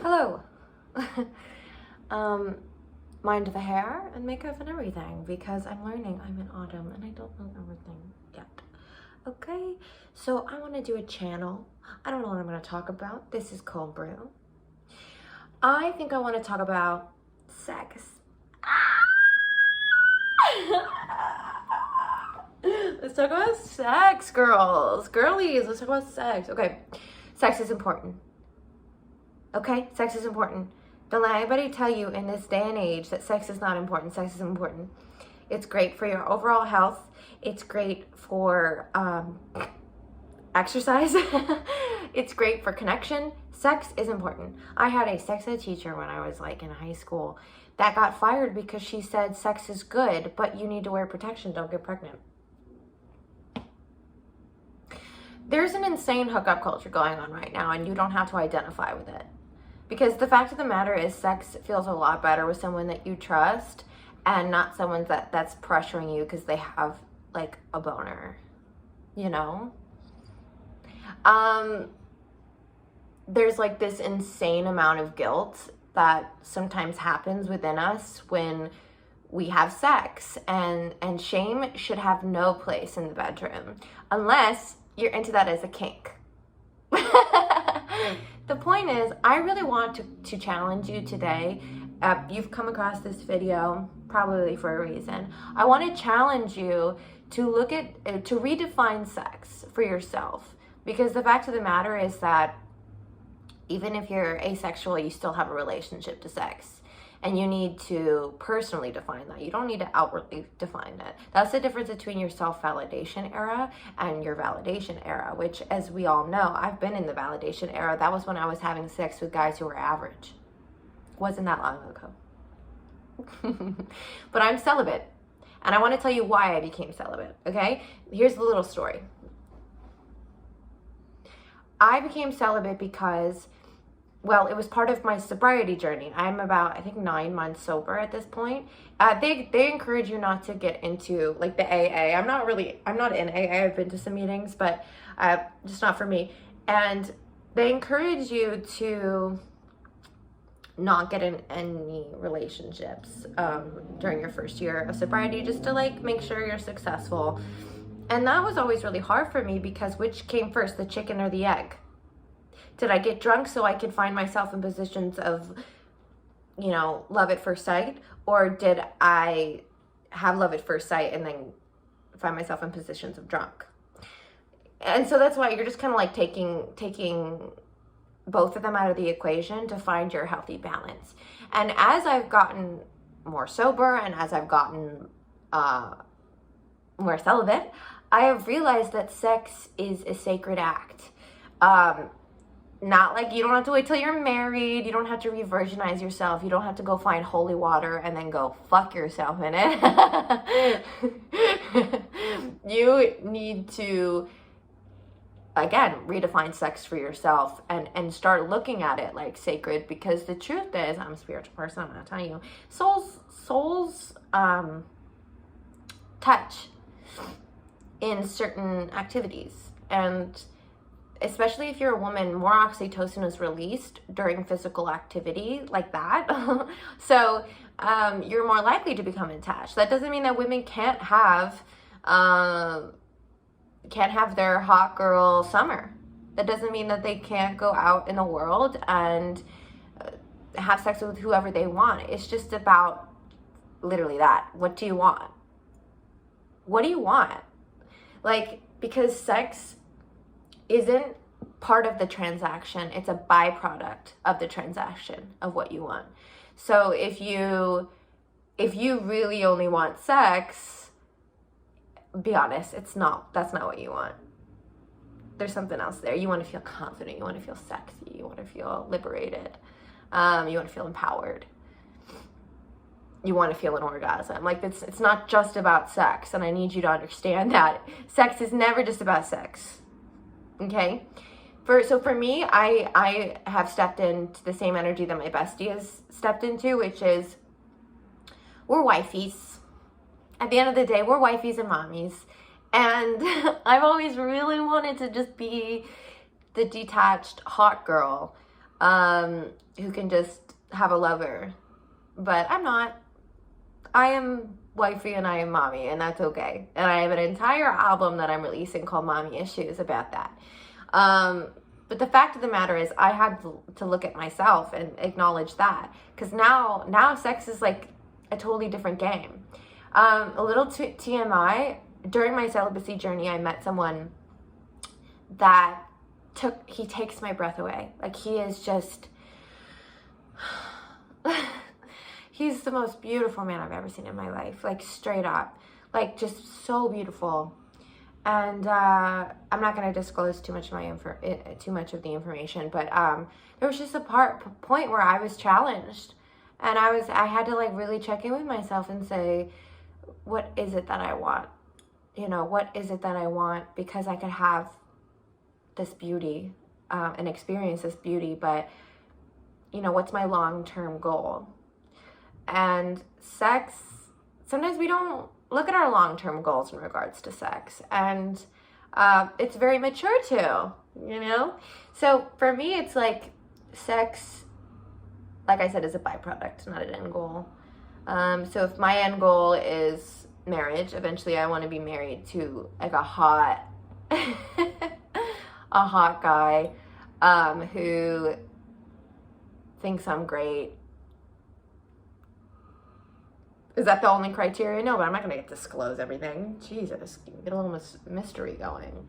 Hello. Mind the hair and makeup and everything because I'm learning. I'm in autumn and I don't know everything yet. Okay, so I want to do a channel. I don't know what I'm going to talk about. This is cold brew. I think I want to talk about sex. Let's talk about sex, girls. Girlies, let's talk about sex. Okay, sex is important. Okay, sex is important. Don't let anybody tell you in this day and age that sex is not important. Sex is important. It's great for your overall health. It's great for exercise. It's great for connection. Sex is important. I had a sex ed teacher when I was like in high school that got fired because she said sex is good, but you need to wear protection. Don't get pregnant. There's an insane hookup culture going on right now, and you don't have to identify with it. Because the fact of the matter is sex feels a lot better with someone that you trust and not someone that's pressuring you because they have like a boner, you know? There's like this insane amount of guilt that sometimes happens within us when we have sex, and shame should have no place in the bedroom unless you're into that as a kink. The point is, I really want to challenge you today. You've come across this video probably for a reason. I want to challenge you to look at, to redefine sex for yourself. Because the fact of the matter is that even if you're asexual, you still have a relationship to sex. And you need to personally define that. You don't need to outwardly define it. That's the difference between your self-validation era and your validation era, which, as we all know, I've been in the validation era. That was when I was having sex with guys who were average. Wasn't that long ago. But I'm celibate. And I want to tell you why I became celibate, okay? Here's the little story. I became celibate because, well, it was part of my sobriety journey. I'm about, I think, 9 months sober at this point. They encourage you not to get into like the AA. I'm not in AA. I've been to some meetings, but just not for me. And they encourage you to not get in any relationships during your first year of sobriety, just to like make sure you're successful. And that was always really hard for me because which came first, the chicken or the egg? Did I get drunk so I could find myself in positions of, you know, love at first sight? Or did I have love at first sight and then find myself in positions of drunk? And so that's why you're just kind of like taking both of them out of the equation to find your healthy balance. And as I've gotten more sober and as I've gotten more celibate, I have realized that sex is a sacred act. Not like you don't have to wait till you're married. You don't have to re-virginize yourself. You don't have to go find holy water and then go fuck yourself in it. You need to, again, redefine sex for yourself and start looking at it like sacred, because the truth is, I'm a spiritual person, I'm gonna tell you, souls touch in certain activities, and especially if you're a woman, more oxytocin is released during physical activity like that. So you're more likely to become attached. That doesn't mean that women can't have their hot girl summer. That doesn't mean that they can't go out in the world and have sex with whoever they want. It's just about literally that. What do you want? What do you want? Like, because sex isn't part of the transaction, it's a byproduct of the transaction of what you want. So if you really only want sex, be honest, that's not what you want. There's something else there. You want to feel confident, you want to feel sexy, you want to feel liberated, you want to feel empowered, you want to feel an orgasm. Like, it's not just about sex, and I need you to understand that sex is never just about sex. Okay? So for me, I have stepped into the same energy that my bestie has stepped into, which is we're wifeys. At the end of the day, we're wifeys and mommies. And I've always really wanted to just be the detached hot girl who can just have a lover. But I'm not. I am wifey and I am mommy, and that's okay. And I have an entire album that I'm releasing called Mommy Issues about that. But the fact of the matter is I had to look at myself and acknowledge that. Because now sex is like a totally different game. A little TMI, during my celibacy journey, I met someone that he takes my breath away. Like, he is just, he's the most beautiful man I've ever seen in my life. Like, straight up. Like, just so beautiful. And I'm not going to disclose too much of the information, but there was just a point where I was challenged, and I had to like really check in with myself and say, what is it that I want? You know, what is it that I want? Because I could have this beauty and experience this beauty, but you know, what's my long-term goal? And sex, sometimes we don't look at our long-term goals in regards to sex, and it's very mature too, you know? So for me, it's like sex, like I said, is a byproduct, not an end goal. So if my end goal is marriage, eventually I want to be married to like a hot a hot guy who thinks I'm great. Is that the only criteria? No, but I'm not going to disclose everything. Jesus, get a little mystery going.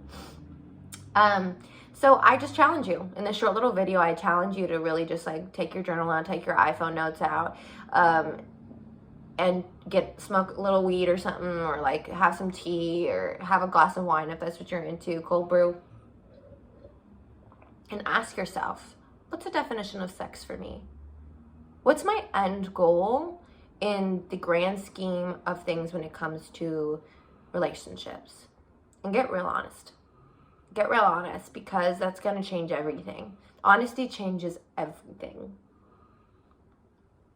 So I just challenge you. In this short little video, I challenge you to really just like take your journal out, take your iPhone notes out, and smoke a little weed or something, or like have some tea or have a glass of wine if that's what you're into, cold brew. And ask yourself, what's the definition of sex for me? What's my end goal in the grand scheme of things when it comes to relationships? And get real honest. Get real honest, because that's going to change everything. Honesty changes everything.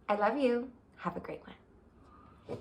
I love you. Have a great one.